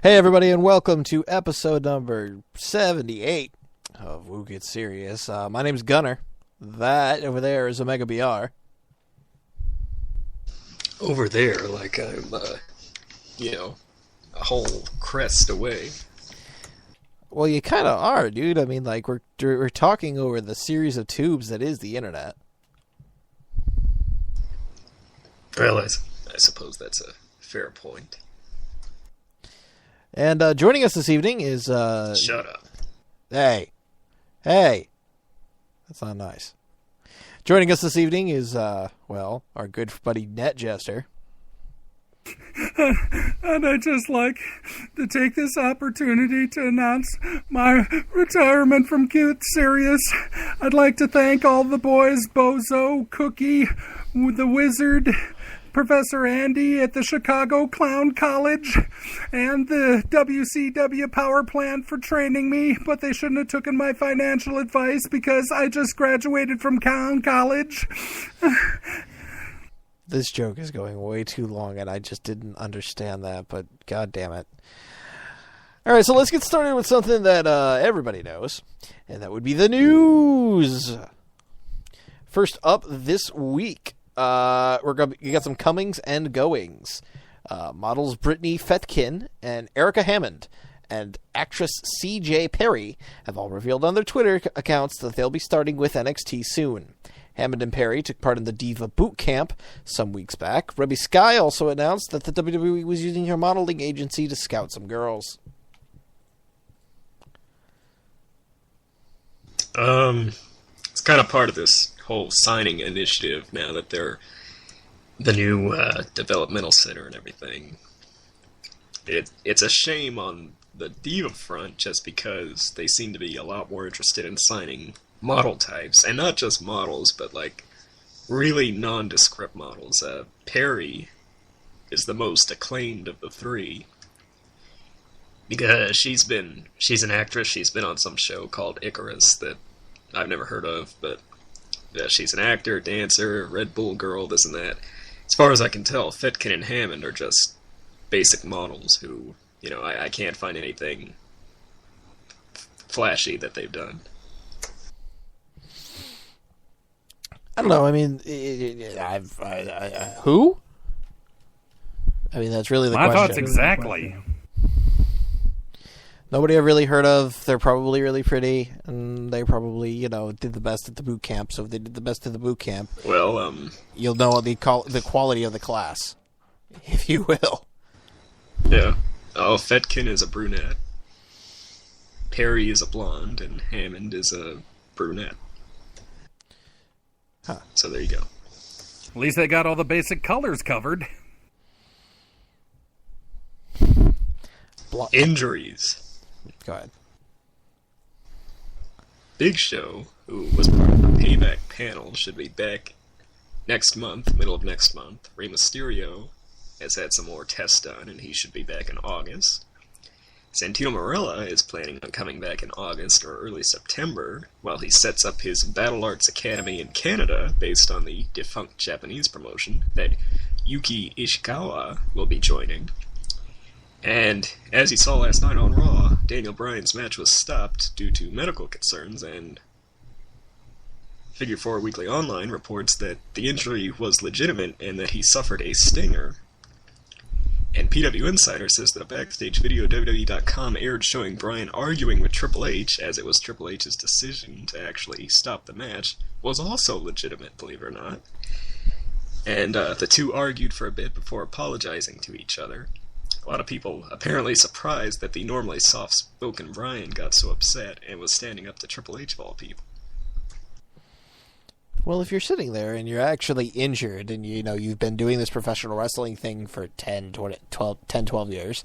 Hey everybody, and welcome to episode number 78 of Woo Get Serious. My name's Gunner. That over there is Omega BR. Over there, like I'm, a whole crest away. Well, you kind of are, dude. I mean, like, we're talking over the series of tubes that is the internet. Well, I suppose that's a fair point. And joining us this evening is... Shut up. Hey. That's not nice. Joining us this evening is, our good buddy Net Jester. And I'd just like to take this opportunity to announce my retirement from Get Serious. I'd like to thank all the boys, Bozo, Cookie, the Wizard, Professor Andy at the Chicago Clown College, and the WCW Power Plant for training me, but they shouldn't have taken my financial advice because I just graduated from Clown College. This joke is going way too long, and I just didn't understand that, but god damn it. Alright, so let's get started with something that everybody knows, and that would be the news. First up this week, you got some comings and goings. Models Brittany Fetkin and Erica Hammond and actress C.J. Perry have all revealed on their Twitter accounts that they'll be starting with NXT soon. Hammond and Perry took part in the Diva Boot Camp some weeks back. Ruby Sky also announced that the WWE was using her modeling agency to scout some girls. It's kind of part of this whole signing initiative now that they're the new developmental center and everything. It's a shame on the Diva front just because they seem to be a lot more interested in signing model types, and not just models, but like really nondescript models. Perry is the most acclaimed of the three because she's an actress. She's been on some show called Icarus that I've never heard of, but she's an actor, dancer, Red Bull girl, this and that. As far as I can tell, Fitkin and Hammond are just basic models who, I can't find anything flashy that they've done. I don't know. I mean, who? I mean, that's really the question. My thoughts exactly. Nobody I've really heard of. They're probably really pretty, and they probably, did the best at the boot camp. So if they did the best at the boot camp, well, you'll know the quality of the class, if you will. Yeah. Oh, Fetkin is a brunette. Perry is a blonde, and Hammond is a brunette. Huh. So there you go. At least they got all the basic colors covered. Injuries. Go ahead. Big Show, who was part of the Payback panel, should be back next month, middle of next month. Rey Mysterio has had some more tests done, and he should be back in August. Santino Marella is planning on coming back in August or early September, while he sets up his Battle Arts Academy in Canada, based on the defunct Japanese promotion that Yuki Ishikawa will be joining. And, as you saw last night on Raw, Daniel Bryan's match was stopped due to medical concerns, and Figure 4 Weekly Online reports that the injury was legitimate and that he suffered a stinger. And PW Insider says that a backstage video WWE.com aired showing Bryan arguing with Triple H, as it was Triple H's decision to actually stop the match, was also legitimate, believe it or not. And the two argued for a bit before apologizing to each other. A lot of people apparently surprised that the normally soft-spoken Bryan got so upset and was standing up to Triple H of all people. Well, if you're sitting there and you're actually injured and, you've been doing this professional wrestling thing for 10, 12 years,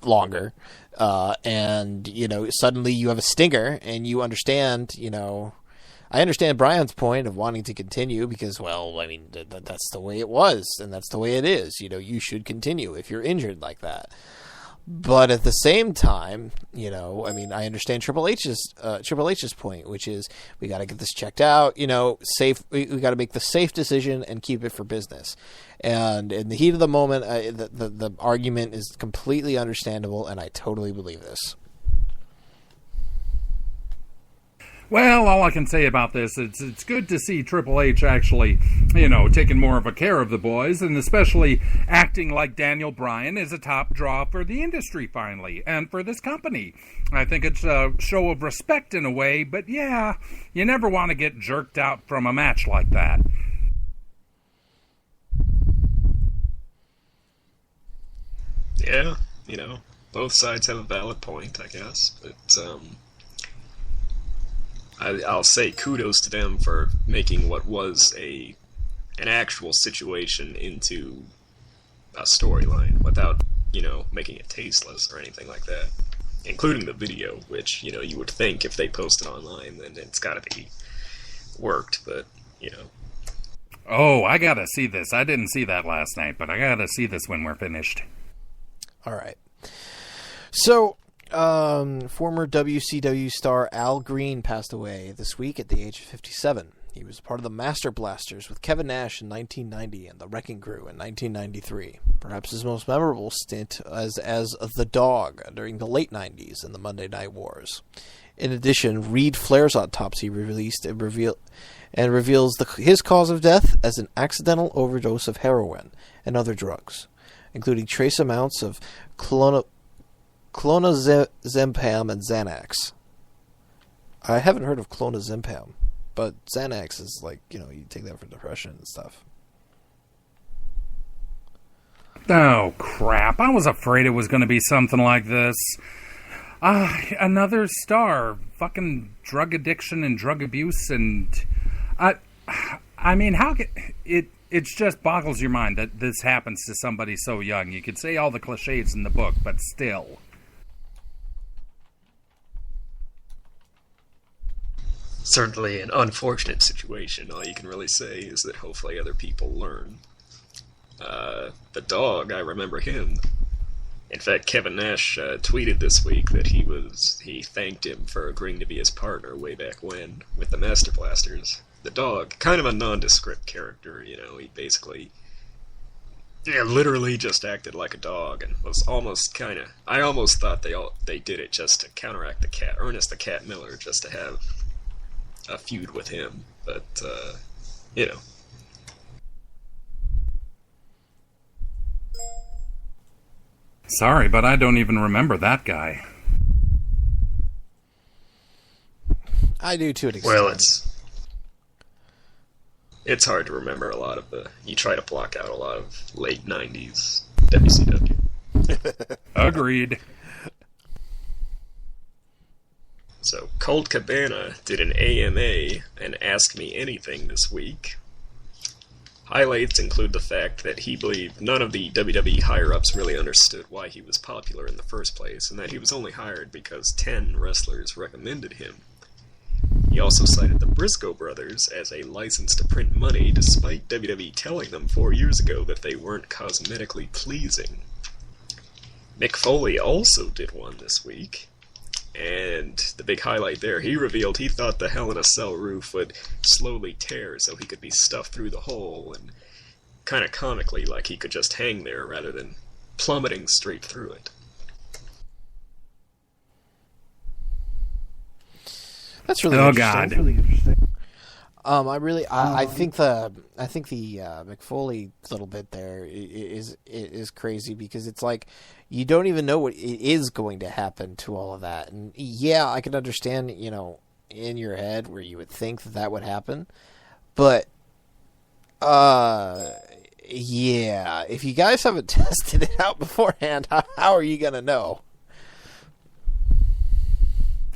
longer, and, suddenly you have a stinger and you understand, I understand Bryan's point of wanting to continue because, that's the way it was and that's the way it is. You should continue if you're injured like that. But at the same time, you know, I mean, I understand Triple H's point, which is we got to get this checked out. You know, safe. We got to make the safe decision and keep it for business. And in the heat of the moment, the argument is completely understandable, and I totally believe this. Well, all I can say about this, it's good to see Triple H actually, you know, taking more of a care of the boys, and especially acting like Daniel Bryan is a top draw for the industry finally, and for this company. I think it's a show of respect in a way, but yeah, you never want to get jerked out from a match like that. Yeah, you know, both sides have a valid point, I guess, but, I'll say kudos to them for making what was an actual situation into a storyline without, you know, making it tasteless or anything like that. Including the video, which, you know, you would think if they post it online, then it's gotta be worked, but, you know. Oh, I gotta see this. I didn't see that last night, but I gotta see this when we're finished. All right. So, former WCW star Al Green passed away this week at the age of 57. He was part of the Master Blasters with Kevin Nash in 1990 and the Wrecking Crew in 1993. Perhaps his most memorable stint as the Dog during the late 90s in the Monday Night Wars. In addition, Reed Flair's autopsy released and reveals his cause of death as an accidental overdose of heroin and other drugs, including trace amounts of clonazepam and Xanax. I haven't heard of clonazepam, but Xanax is like, you know, you take that for depression and stuff. Oh, crap. I was afraid it was going to be something like this. Another star. Fucking drug addiction and drug abuse and... I mean, how can... It just boggles your mind that this happens to somebody so young. You could say all the cliches in the book, but still... Certainly an unfortunate situation. All you can really say is that hopefully other people learn. The Dog, I remember him. In fact, Kevin Nash tweeted this week that he thanked him for agreeing to be his partner way back when with the Master Blasters. The Dog, kind of a nondescript character, you know, he basically, literally just acted like a dog and was almost kind of, I almost thought they did it just to counteract Ernest the Cat Miller, just to have a feud with him, but, you know. Sorry, but I don't even remember that guy. I do to an extent. Well, it's hard to remember a lot of you try to block out a lot of late 90s WCW. Agreed. So, Colt Cabana did an AMA and Ask Me Anything this week. Highlights include the fact that he believed none of the WWE higher-ups really understood why he was popular in the first place, and that he was only hired because 10 wrestlers recommended him. He also cited the Briscoe brothers as a license to print money, despite WWE telling them 4 years ago that they weren't cosmetically pleasing. Mick Foley also did one this week. And the big highlight there, he revealed he thought the Hell in a Cell roof would slowly tear so he could be stuffed through the hole, and kind of comically like he could just hang there rather than plummeting straight through it. That's really interesting. God. That's really interesting. I think the Mick Foley little bit there is crazy, because it's like you don't even know what is going to happen to all of that. And yeah, I can understand, you know, in your head where you would think that would happen, but yeah, if you guys haven't tested it out beforehand, how are you gonna know?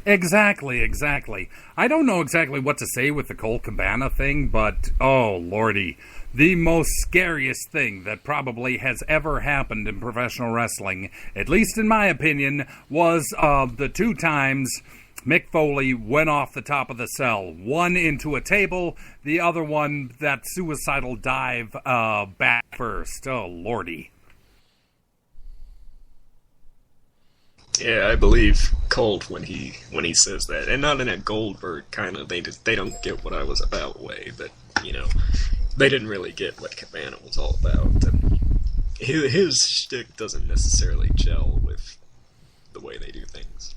Exactly. I don't know exactly what to say with the Colt Cabana thing, but, oh, lordy, the most scariest thing that probably has ever happened in professional wrestling, at least in my opinion, was the 2 times Mick Foley went off the top of the cell. One into a table, the other one, that suicidal dive back first. Oh, lordy. Yeah, I believe Colt when he says that, and not in a Goldberg kind of they don't get what I was about way, but they didn't really get what Cabana was all about, and his shtick doesn't necessarily gel with the way they do things.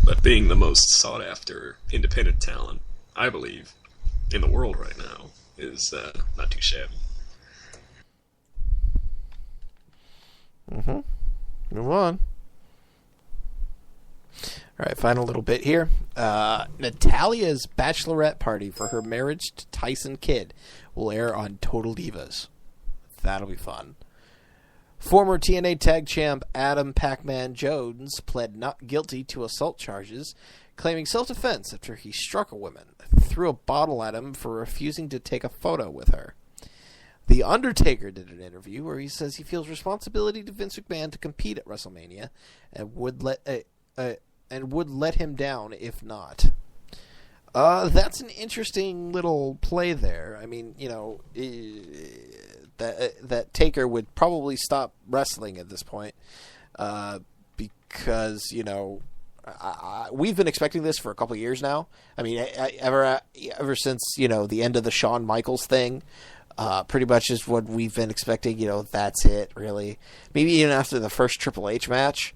But being the most sought after independent talent, I believe, in the world right now is not too shabby. Move on. All right, final little bit here. Natalia's bachelorette party for her marriage to Tyson Kidd will air on Total Divas. That'll be fun. Former TNA Tag Champ Adam Pac-Man Jones pled not guilty to assault charges, claiming self-defense after he struck a woman, threw a bottle at him for refusing to take a photo with her. The Undertaker did an interview where he says he feels responsibility to Vince McMahon to compete at WrestleMania and would let him down if not. That's an interesting little play there. I mean, that Taker would probably stop wrestling at this point because, we've been expecting this for a couple of years now. I mean, ever since, the end of the Shawn Michaels thing, pretty much is what we've been expecting. That's it, really. Maybe even after the first Triple H match.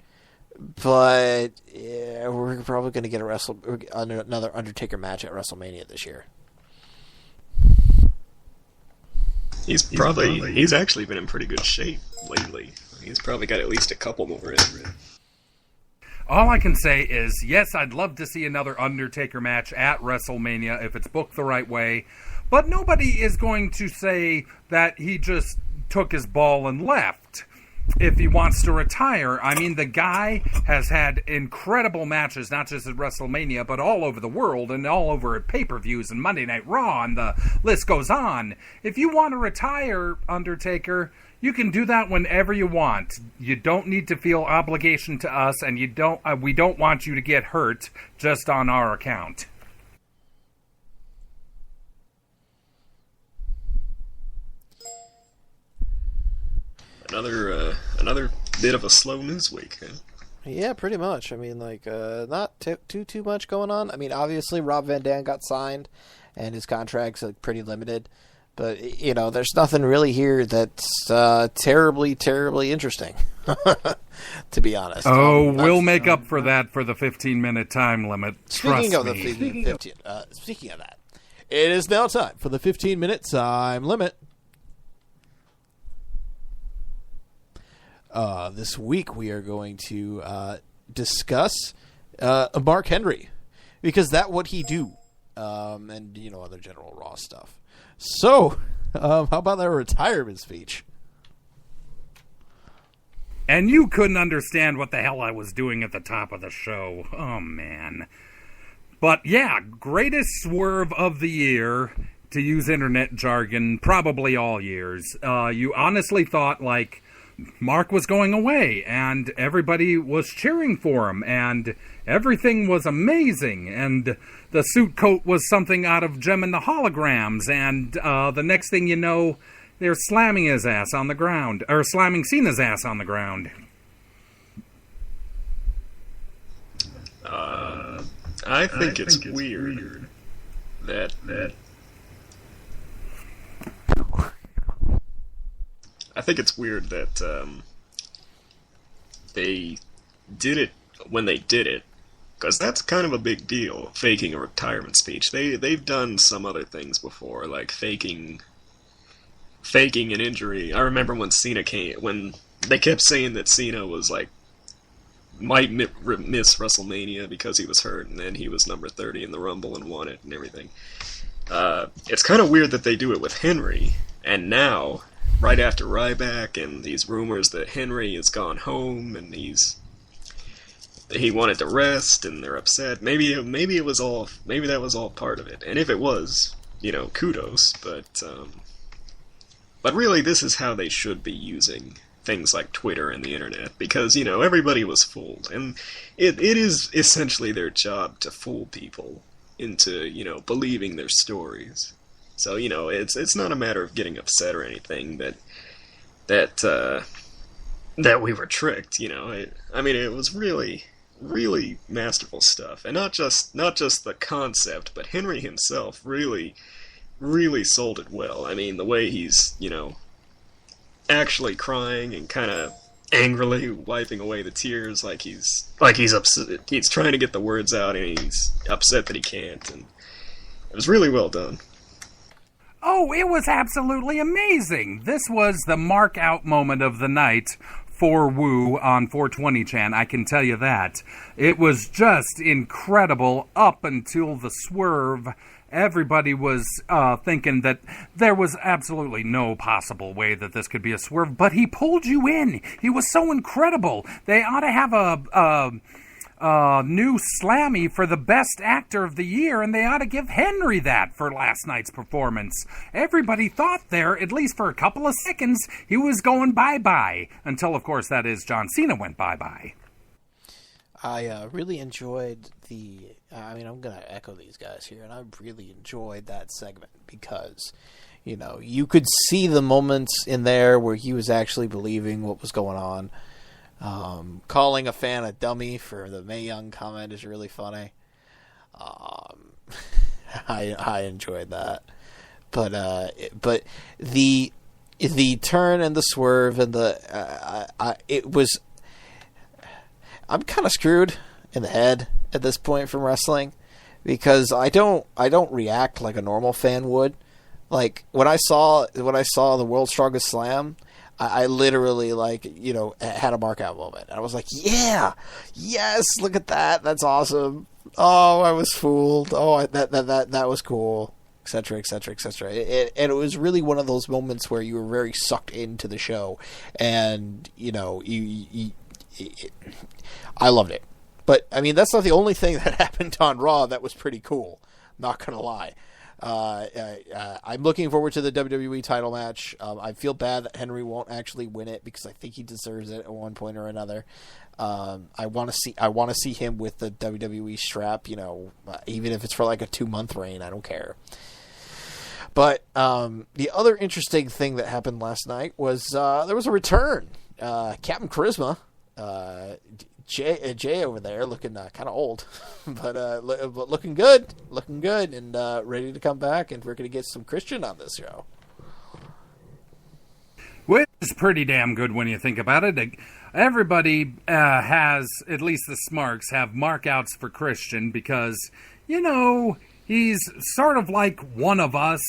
But yeah, we're probably going to get another Undertaker match at WrestleMania this year. He's actually been in pretty good shape lately. He's probably got at least a couple more in. All I can say is, yes, I'd love to see another Undertaker match at WrestleMania if it's booked the right way, but nobody is going to say that he just took his ball and left if he wants to retire. I mean, the guy has had incredible matches, not just at WrestleMania, but all over the world and all over at pay-per-views and Monday Night Raw, and the list goes on. If you want to retire, Undertaker, you can do that whenever you want. You don't need to feel obligation to us, and we don't want you to get hurt just on our account. Another bit of a slow news week, huh? Yeah, pretty much. I mean, not too much going on. I mean, obviously Rob Van Dam got signed, and his contract's pretty limited. But there's nothing really here that's terribly, terribly interesting. To be honest. Oh, we'll make up for that for the 15-minute time limit. Speaking of that, it is now time for the 15-minute time limit. This week we are going to discuss Mark Henry, because that's what he do, and other general Raw stuff. So, how about that retirement speech? And you couldn't understand what the hell I was doing at the top of the show. Oh, man. But yeah, greatest swerve of the year, to use internet jargon, probably all years. You honestly thought, Mark was going away, and everybody was cheering for him, and everything was amazing, and the suit coat was something out of Gem and the Holograms, and the next thing you know, they're slamming his ass on the ground, or slamming Cena's ass on the ground. I think it's weird that I think it's weird that they did it when they did it, because that's kind of a big deal, faking a retirement speech. They've done some other things before, like faking an injury. I remember when when they kept saying that Cena was might miss WrestleMania because he was hurt, and then he was number 30 in the Rumble and won it and everything. It's kind of weird that they do it with Henry, and now, right after Ryback and these rumors that Henry has gone home and he wanted to rest and they're upset. Maybe that was all part of it. And if it was, kudos. But really, this is how they should be using things like Twitter and the internet, because everybody was fooled, and it is essentially their job to fool people into believing their stories. So, it's not a matter of getting upset or anything that we were tricked, it was really, really masterful stuff. And not just the concept, but Henry himself really, really sold it well. I mean, the way he's, actually crying and kind of angrily wiping away the tears like he's upset. He's trying to get the words out and he's upset that he can't, and it was really well done. Oh, it was absolutely amazing. This was the mark out moment of the night for Woo on 420 Chan, I can tell you that. It was just incredible up until the swerve. Everybody was thinking that there was absolutely no possible way that this could be a swerve, but he pulled you in. He was so incredible. They ought to have a new Slammy for the best actor of the year, and they ought to give Henry that for last night's performance. Everybody thought there, at least for a couple of seconds, he was going bye-bye, until, of course, that is, John Cena went bye-bye. I really enjoyed I'm going to echo these guys here, and I really enjoyed that segment because, you could see the moments in there where he was actually believing what was going on. Calling a fan a dummy for the Mae Young comment is really funny. I enjoyed that, but the turn and the swerve and it was. I'm kind of screwed in the head at this point from wrestling because I don't react like a normal fan would. Like when I saw the World's Strongest Slam, I literally had a mark out moment. And I was like, yeah, yes, look at that, that's awesome. Oh, I was fooled. Oh, that was cool, etc., etc., etc. And it was really one of those moments where you were very sucked into the show, and I loved it. But, I mean, that's not the only thing that happened on Raw that was pretty cool. Not going to lie. I'm looking forward to the WWE title match. I feel bad that Henry won't actually win it because I think he deserves it at one point or another. I want to see him with the WWE strap, even if it's for like a 2-month reign. I don't care. But the other interesting thing that happened last night was there was a return. Captain Charisma, Jay over there, looking kind of old, but looking good, and ready to come back, and we're going to get some Christian on this show. Which is pretty damn good when you think about it. Everybody has, at least the Smarks, have markouts for Christian because, he's sort of like one of us,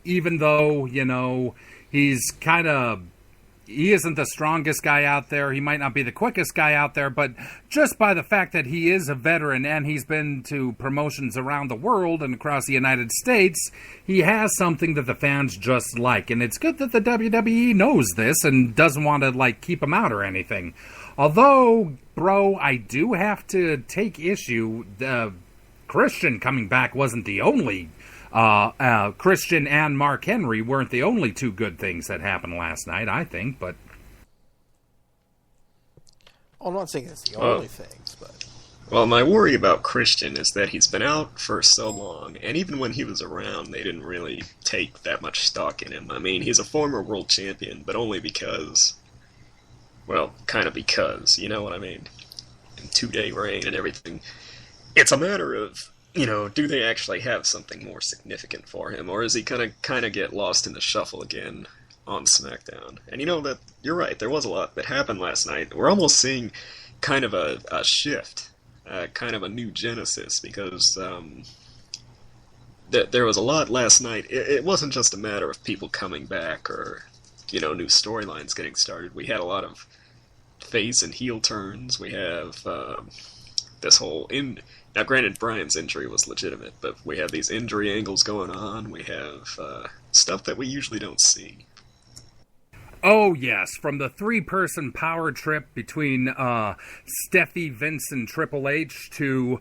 even though, he's kind of... He isn't the strongest guy out there. He might not be the quickest guy out there, but just by the fact that he is a veteran and he's been to promotions around the world and across the United States, he has something that the fans just like. And it's good that the WWE knows this and doesn't want to, keep him out or anything. Although, bro, I do have to take issue. Christian coming back wasn't the only... Christian and Mark Henry weren't the only two good things that happened last night, I think, but... I'm not saying it's the only things, but... Well, my worry about Christian is that he's been out for so long, and even when he was around, they didn't really take that much stock in him. I mean, he's a former world champion, but only because... Well, kind of because, you know what I mean? And 2-day reign and everything. It's a matter of... do they actually have something more significant for him, or is he kind of get lost in the shuffle again on SmackDown? And that you're right, there was a lot that happened last night. We're almost seeing kind of a shift, kind of a new genesis, because there was a lot last night. It wasn't just a matter of people coming back or new storylines getting started. We had a lot of face and heel turns. We have this whole Now, granted, Bryan's injury was legitimate, but we have these injury angles going on. We have stuff that we usually don't see. Oh, yes. From the 3-person power trip between Steffi, Vince, and Triple H to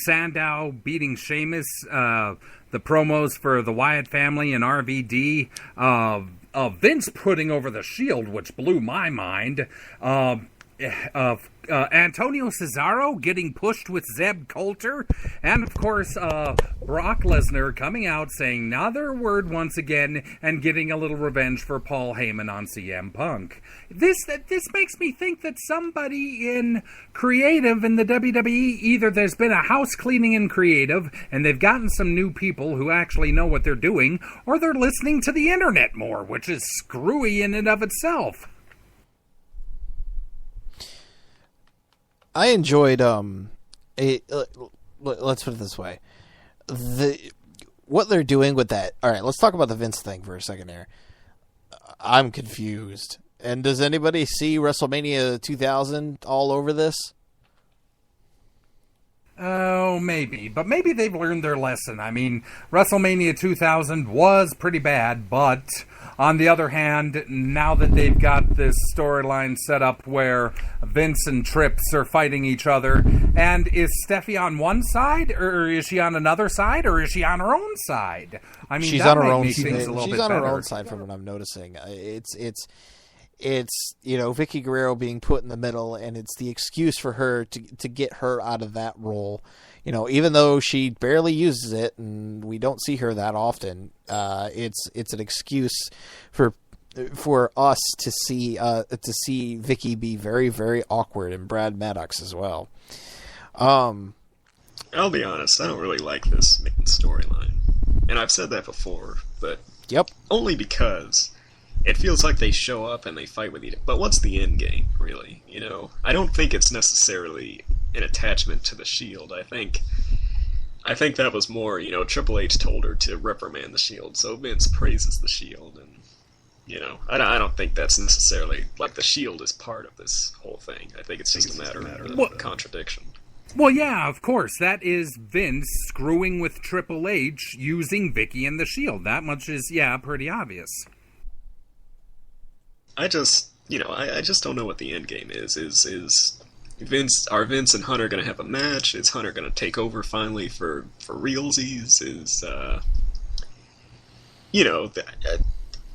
Sandow beating Sheamus, the promos for the Wyatt family and RVD, Vince putting over the Shield, which blew my mind, of Antonio Cesaro getting pushed with Zeb Coulter, and of course Brock Lesnar coming out saying another word once again and getting a little revenge for Paul Heyman on CM Punk. This makes me think that somebody in creative in the WWE, either there's been a house cleaning in creative and they've gotten some new people who actually know what they're doing, or they're listening to the internet more, which is screwy in and of itself. I enjoyed let's put it this way. What they're doing with that. All right, let's talk about the Vince thing for a second here. I'm confused. And does anybody see WrestleMania 2000 all over this? Oh, maybe. But maybe they've learned their lesson. I mean, WrestleMania 2000 was pretty bad, but on the other hand, now that they've got this storyline set up where Vince and Trips are fighting each other, and is Steffi on one side, or is she on another side, or is she on her own side? I mean, she's that on her might own make things a little she's bit on her better. own side from what I'm noticing. It's Vicky Guerrero being put in the middle, and it's the excuse for her to get her out of that role. Even though she barely uses it, and we don't see her that often, it's an excuse for us to see Vicky be very, very awkward, and Brad Maddox as well. I'll be honest, I don't really like this main storyline, and I've said that before, but Yep. only because it feels like they show up and they fight with each other. But what's the end game, really? I don't think it's necessarily an attachment to the Shield. I think that was more, Triple H told her to reprimand the Shield, so Vince praises the Shield, and I don't think that's necessarily like the Shield is part of this whole thing. I think it's just a matter of contradiction. Well, yeah, of course. That is Vince screwing with Triple H using Vicky and the Shield. That much is, pretty obvious. I just don't know what the end game is. Is Vince and Hunter going to have a match? Is Hunter going to take over finally for realsies?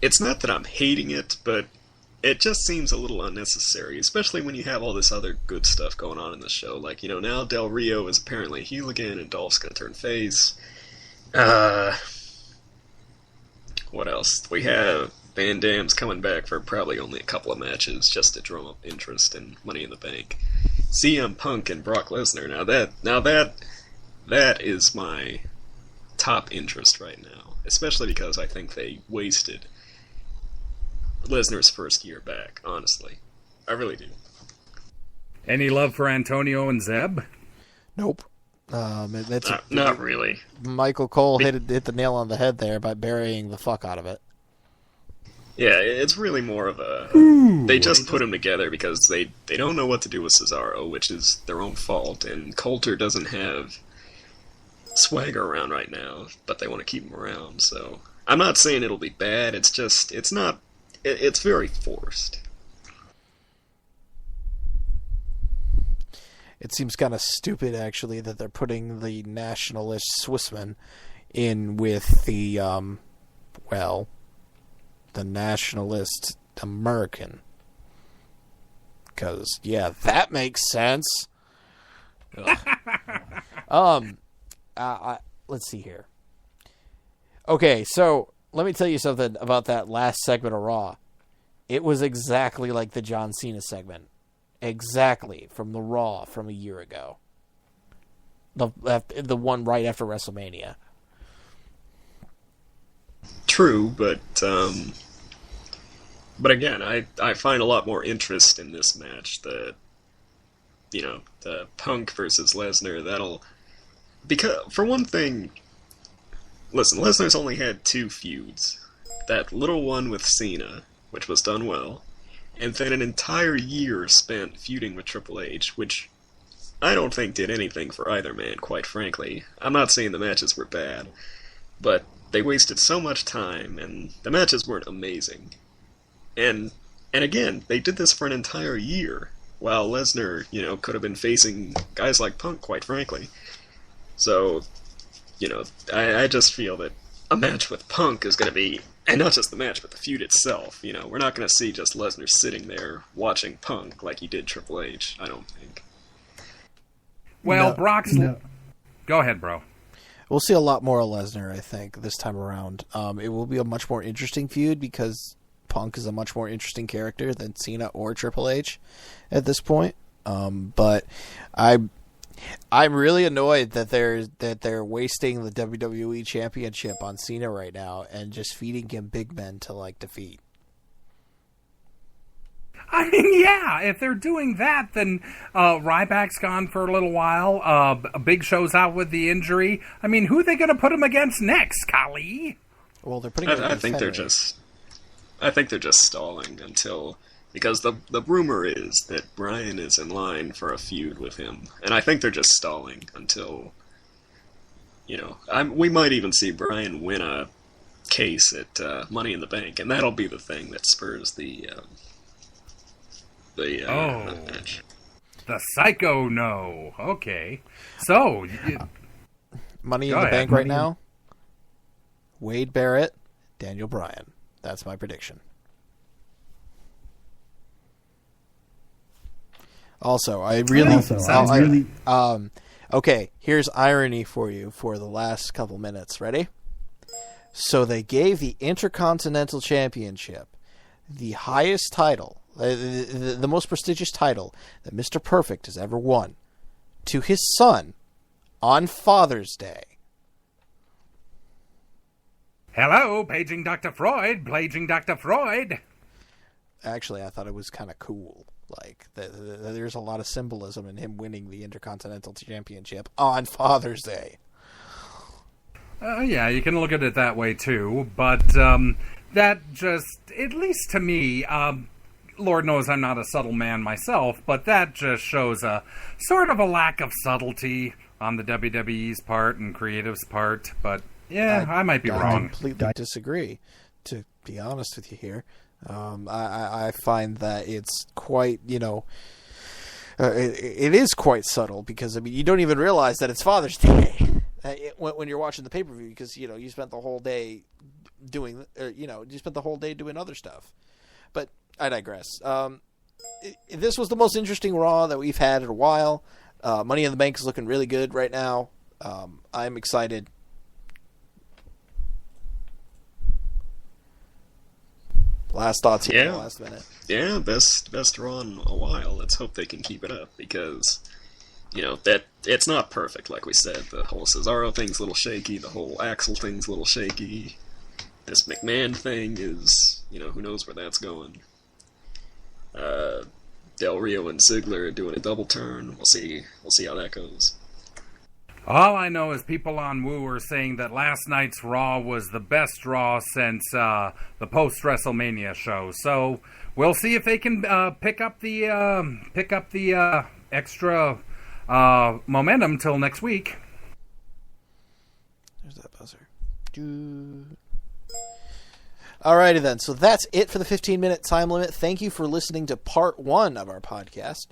It's not that I'm hating it, but it just seems a little unnecessary, especially when you have all this other good stuff going on in the show. Like, now Del Rio is apparently a heel again, and Dolph's going to turn face. What else? We have Van Dam's coming back for probably only a couple of matches just to drum up interest in Money in the Bank. CM Punk and Brock Lesnar. Now that is my top interest right now, especially because I think they wasted Lesnar's first year back. Honestly, I really do. Any love for Antonio and Zeb? Nope. That's not really. Michael Cole hit the nail on the head there by burying the fuck out of it. Yeah, it's really more of a... they just put them together because they don't know what to do with Cesaro, which is their own fault, and Coulter doesn't have swagger around right now, but they want to keep him around, so... I'm not saying it'll be bad, it's just... It's very forced. It seems kind of stupid, actually, that they're putting the nationalist Swissman in with the, the nationalist American. Because, that makes sense. Let's see here. Okay, so let me tell you something about that last segment of Raw. It was exactly like the John Cena segment. Exactly, from the Raw from a year ago. The one right after WrestleMania. True, but again, I find a lot more interest in this match. The Punk versus Lesnar, because, for one thing, listen, Lesnar's only had 2 feuds. That little one with Cena, which was done well, and then an entire year spent feuding with Triple H, which I don't think did anything for either man, quite frankly. I'm not saying the matches were bad, but they wasted so much time, and the matches weren't amazing. And again, they did this for an entire year, while Lesnar, could have been facing guys like Punk, quite frankly. So, I just feel that a match with Punk is going to be And not just the match, but the feud itself. You know, we're not going to see just Lesnar sitting there watching Punk like he did Triple H, I don't think. Well, No, Brock's... no. Go ahead, bro. We'll see a lot more of Lesnar, I think, this time around. It will be a much more interesting feud because Punk is a much more interesting character than Cena or Triple H at this point. But I'm really annoyed that they're wasting the WWE Championship on Cena right now and just feeding him big men to defeat. I mean, yeah, if they're doing that, then Ryback's gone for a little while. Big Show's out with the injury. I mean, who are they going to put him against next, Kali? Well, they're putting. I think they're just stalling until, because the rumor is that Bryan is in line for a feud with him, and I think they're just stalling until, we might even see Bryan win a case at Money in the Bank, and that'll be the thing that spurs the match. The Psycho No. Okay. So... Money in the Bank right now, Wade Barrett, Daniel Bryan. That's my prediction. Also, okay, here's irony for you for the last couple minutes. Ready? So they gave the Intercontinental Championship, the highest title, the most prestigious title that Mr. Perfect has ever won, to his son on Father's Day. Hello, paging Dr. Freud, paging Dr. Freud. Actually, I thought it was kind of cool. There's a lot of symbolism in him winning the Intercontinental Championship on Father's Day. Yeah, you can look at it that way too, but that just, at least to me, Lord knows I'm not a subtle man myself, but that just shows a sort of a lack of subtlety on the WWE's part and creative's part, but yeah, I might be wrong. I completely disagree, to be honest with you here. I find that it's quite, it is quite subtle because, you don't even realize that it's Father's Day when you're watching the pay-per-view because, you spent the whole day doing other stuff. But I digress. This was the most interesting Raw that we've had in a while. Money in the Bank is looking really good right now. I'm excited. Last thoughts here. Yeah. Last minute. Yeah, best Raw in a while. Let's hope they can keep it up because, that it's not perfect. Like we said, the whole Cesaro thing's a little shaky. The whole Axel thing's a little shaky. This McMahon thing is, who knows where that's going. Del Rio and Ziggler doing a double turn. We'll see how that goes. All I know is people on Woo are saying that last night's Raw was the best Raw since the post-WrestleMania show. So we'll see if they can pick up the extra momentum till next week. There's that buzzer. Alrighty then, so that's it for the 15-minute time limit. Thank you for listening to part 1 of our podcast.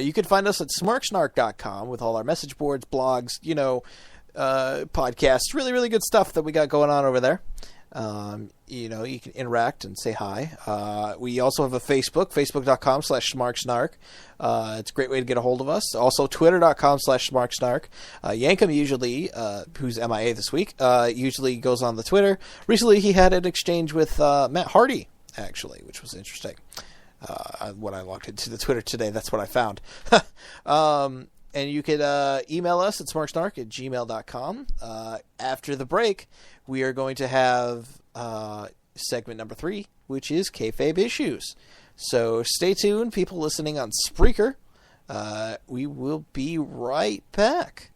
You can find us at smarksnark.com with all our message boards, blogs, podcasts, really, really good stuff that we got going on over there. You can interact and say hi. We also have a Facebook, facebook.com/smarksnark. It's a great way to get a hold of us. Also, twitter.com/smarksnark. Yankum usually, who's MIA this week, usually goes on the Twitter. Recently, he had an exchange with Matt Hardy, actually, which was interesting. When I logged into the Twitter today, that's what I found. And you could email us at smarksnark@gmail.com. After the break, we are going to have segment number 3, which is Kayfabe Issues. So stay tuned, people listening on Spreaker. We will be right back.